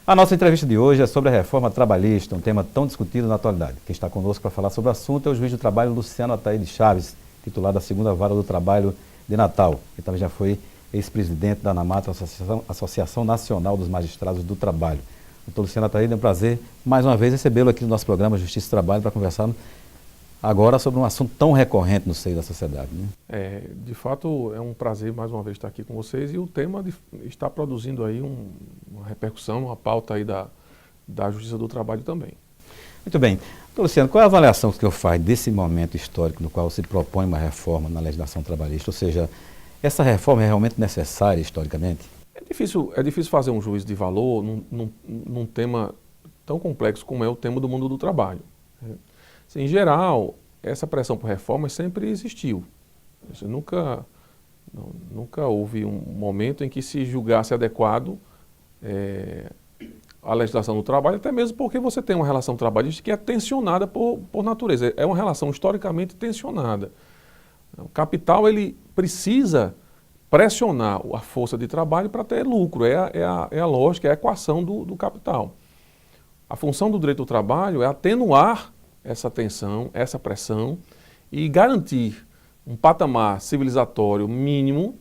A nossa entrevista de hoje é sobre a reforma trabalhista, um tema tão discutido na atualidade. Quem está conosco para falar sobre o assunto é o juiz do trabalho Luciano Ataíde Chaves, titular da 2ª Vara do Trabalho de Natal. Ele também já foi ex-presidente da ANAMATRA, Associação Nacional dos Magistrados do Trabalho. Doutor Luciano Ataíde, é um prazer mais uma vez recebê-lo aqui no nosso programa Justiça e Trabalho para conversar agora sobre um assunto tão recorrente no seio da sociedade. Né? De fato, é um prazer mais uma vez estar aqui com vocês e o tema está produzindo aí uma repercussão, uma pauta aí da Justiça do Trabalho também. Muito bem. Doutor Luciano, qual é a avaliação que o senhor faz desse momento histórico no qual se propõe uma reforma na legislação trabalhista? Ou seja, essa reforma é realmente necessária historicamente? É difícil fazer um juízo de valor num tema tão complexo como é o tema do mundo do trabalho. Em geral, essa pressão por reforma sempre existiu. Nunca houve um momento em que se julgasse adequado a legislação do trabalho, até mesmo porque você tem uma relação trabalhista que é tensionada por natureza. É uma relação historicamente tensionada. O capital ele precisa pressionar a força de trabalho para ter lucro. É a lógica, é a equação do capital. A função do direito do trabalho é atenuar essa tensão, essa pressão e garantir um patamar civilizatório mínimo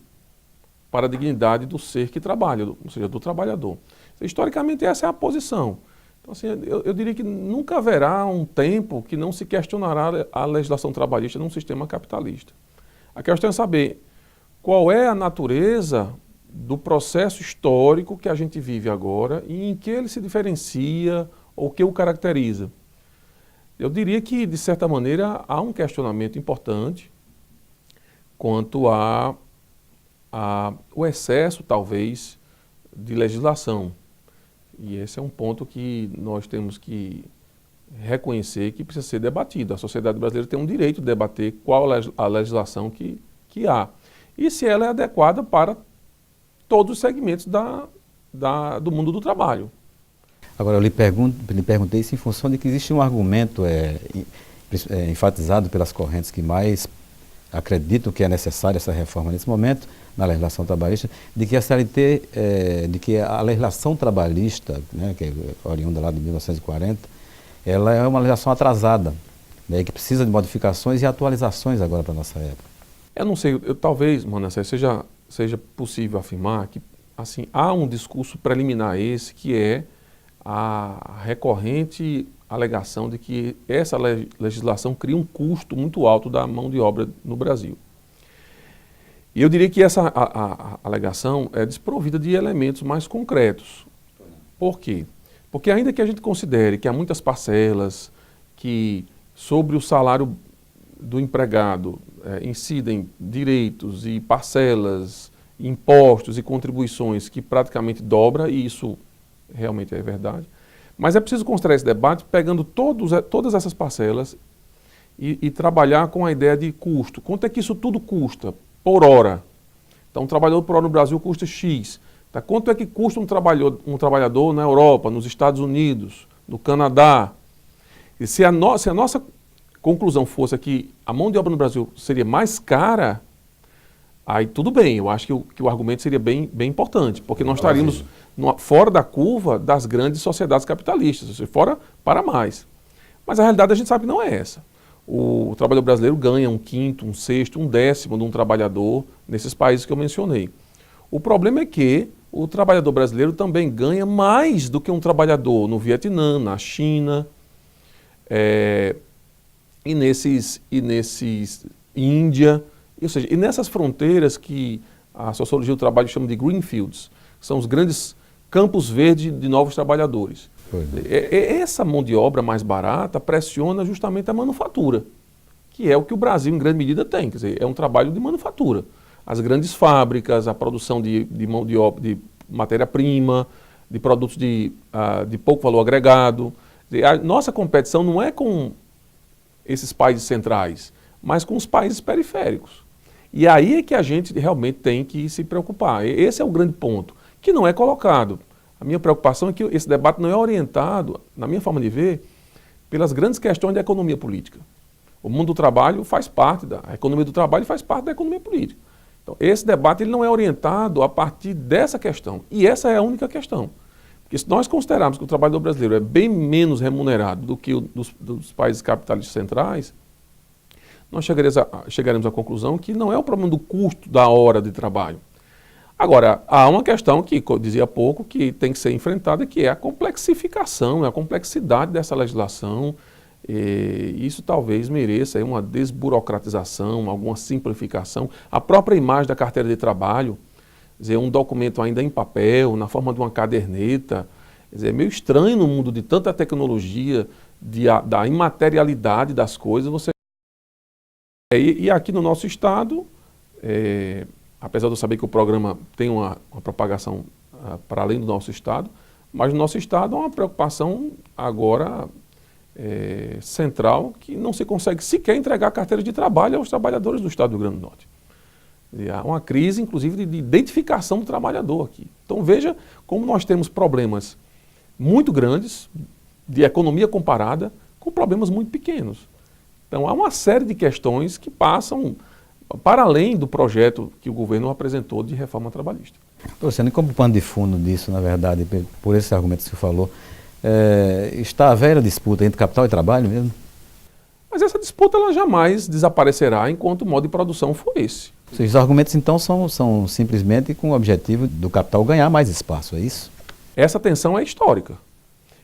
para a dignidade do ser que trabalha, ou seja, do trabalhador. Historicamente essa é a posição. Então, assim, eu diria que nunca haverá um tempo que não se questionará a legislação trabalhista num sistema capitalista. A questão é saber qual é a natureza do processo histórico que a gente vive agora e em que ele se diferencia ou o que o caracteriza. Eu diria que, de certa maneira, há um questionamento importante quanto ao excesso, talvez, de legislação. E esse é um ponto que nós temos que reconhecer que precisa ser debatido. A sociedade brasileira tem um direito de debater qual a legislação que há. E se ela é adequada para todos os segmentos do mundo do trabalho. Agora, eu lhe perguntei isso em função de que existe um argumento enfatizado pelas correntes que mais acreditam que é necessária essa reforma nesse momento, na legislação trabalhista, de que a CLT, de que a legislação trabalhista, né, que é oriunda lá de 1940, ela é uma legislação atrasada, né, que precisa de modificações e atualizações agora para a nossa época. Eu não sei, talvez, Manassés, seja possível afirmar que assim, há um discurso preliminar esse que é a recorrente alegação de que essa legislação cria um custo muito alto da mão de obra no Brasil. E eu diria que essa alegação é desprovida de elementos mais concretos. Por quê? Porque ainda que a gente considere que há muitas parcelas que sobre o salário do empregado incidem direitos e parcelas, impostos e contribuições que praticamente dobra, e isso realmente é verdade. Mas é preciso considerar esse debate pegando todas essas parcelas e trabalhar com a ideia de custo. Quanto é que isso tudo custa por hora? Então, um trabalhador por hora no Brasil custa X. Tá? Quanto é que custa um trabalhador na Europa, nos Estados Unidos, no Canadá? E se a nossa conclusão fosse que a mão de obra no Brasil seria mais cara, aí tudo bem, eu acho que o argumento seria bem importante, porque nós estaríamos fora da curva das grandes sociedades capitalistas, ou seja, fora para mais. Mas a realidade a gente sabe que não é essa. O trabalhador brasileiro ganha 1/5, 1/6, 1/10 de um trabalhador nesses países que eu mencionei. O problema é que o trabalhador brasileiro também ganha mais do que um trabalhador no Vietnã, na China, e nesses Índia, ou seja, e nessas fronteiras que a sociologia do trabalho chama de greenfields, que são os grandes campos verdes de novos trabalhadores. Essa mão de obra mais barata pressiona justamente a manufatura, que é o que o Brasil em grande medida tem, quer dizer, é um trabalho de manufatura. As grandes fábricas, a produção de mão de obra, de matéria-prima, de produtos de pouco valor agregado. A nossa competição não é com esses países centrais, mas com os países periféricos. E aí é que a gente realmente tem que se preocupar. Esse é o grande ponto, que não é colocado. A minha preocupação é que esse debate não é orientado, na minha forma de ver, pelas grandes questões da economia política. O mundo do trabalho faz parte a economia do trabalho faz parte da economia política. Então, esse debate ele não é orientado a partir dessa questão. E essa é a única questão. Porque se nós considerarmos que o trabalhador brasileiro é bem menos remunerado do que o dos países capitalistas centrais, nós chegaremos à conclusão que não é o problema do custo da hora de trabalho. Agora, há uma questão que, eu dizia há pouco, que tem que ser enfrentada, que é a complexificação, a complexidade dessa legislação. Isso talvez mereça aí uma desburocratização, alguma simplificação. A própria imagem da carteira de trabalho, quer dizer, um documento ainda em papel, na forma de uma caderneta, quer dizer, é meio estranho no mundo de tanta tecnologia, da imaterialidade das coisas. E aqui no nosso estado, apesar de eu saber que o programa tem uma propagação para além do nosso estado, mas no nosso estado há uma preocupação agora central, que não se consegue sequer entregar carteira de trabalho aos trabalhadores do estado do Rio Grande do Norte. E há uma crise, inclusive, de identificação do trabalhador aqui. Então veja como nós temos problemas muito grandes, de economia comparada, com problemas muito pequenos. Então há uma série de questões que passam para além do projeto que o governo apresentou de reforma trabalhista. Luciano, e como pano de fundo disso, na verdade, por esses argumentos que você falou, está a velha disputa entre capital e trabalho mesmo? Mas essa disputa ela jamais desaparecerá enquanto o modo de produção for esse. Os argumentos, então, são simplesmente com o objetivo do capital ganhar mais espaço, é isso? Essa tensão é histórica.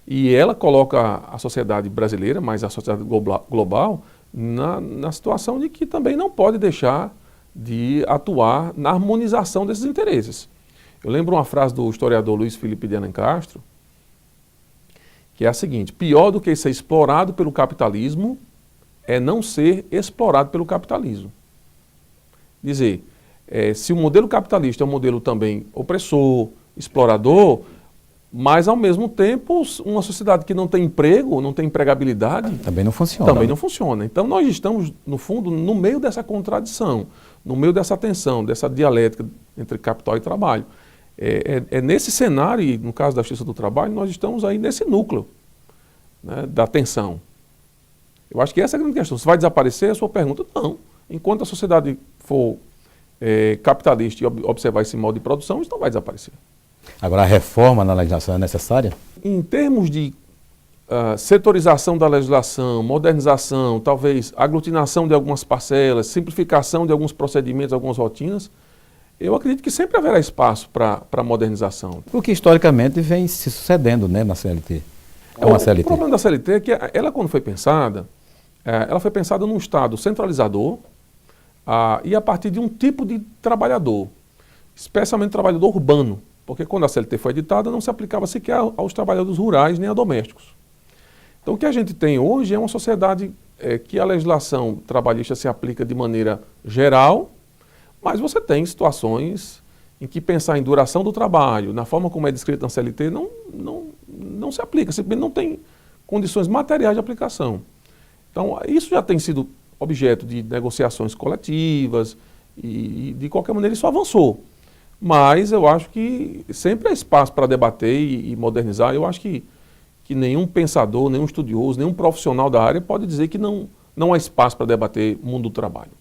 E ela coloca a sociedade brasileira, mas a sociedade global, na situação de que também não pode deixar de atuar na harmonização desses interesses. Eu lembro uma frase do historiador Luiz Felipe de Alencastro, que é a seguinte: pior do que ser explorado pelo capitalismo é não ser explorado pelo capitalismo. Dizer, se o modelo capitalista é um modelo também opressor, explorador, mas ao mesmo tempo uma sociedade que não tem emprego, não tem empregabilidade... Também não funciona. Também não funciona. Então nós estamos, no fundo, no meio dessa contradição, no meio dessa tensão, dessa dialética entre capital e trabalho. É nesse cenário, e no caso da Justiça do Trabalho, nós estamos aí nesse núcleo, né, da tensão. Eu acho que essa é a grande questão. Se vai desaparecer, a sua pergunta, não. Enquanto a sociedade for capitalista e observar esse modo de produção, isso não vai desaparecer. Agora, a reforma na legislação é necessária? Em termos de setorização da legislação, modernização, talvez aglutinação de algumas parcelas, simplificação de alguns procedimentos, algumas rotinas, eu acredito que sempre haverá espaço para modernização. O que historicamente vem se sucedendo, né, na CLT. O problema da CLT é que ela, quando foi pensada, ela foi pensada num Estado centralizador e a partir de um tipo de trabalhador, especialmente trabalhador urbano, porque quando a CLT foi editada não se aplicava sequer aos trabalhadores rurais nem a domésticos. Então o que a gente tem hoje é uma sociedade que a legislação trabalhista se aplica de maneira geral, mas você tem situações em que pensar em duração do trabalho, na forma como é descrito na CLT, não se aplica, simplesmente não tem condições materiais de aplicação. Então, isso já tem sido objeto de negociações coletivas e de qualquer maneira, isso avançou. Mas eu acho que sempre há espaço para debater e modernizar. Eu acho que nenhum pensador, nenhum estudioso, nenhum profissional da área pode dizer que não há espaço para debater o mundo do trabalho.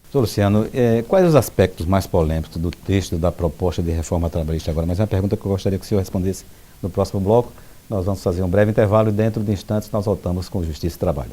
Doutor Luciano, quais os aspectos mais polêmicos do texto da proposta de reforma trabalhista agora? Mas é uma pergunta que eu gostaria que o senhor respondesse no próximo bloco. Nós vamos fazer um breve intervalo e dentro de instantes nós voltamos com Justiça e Trabalho.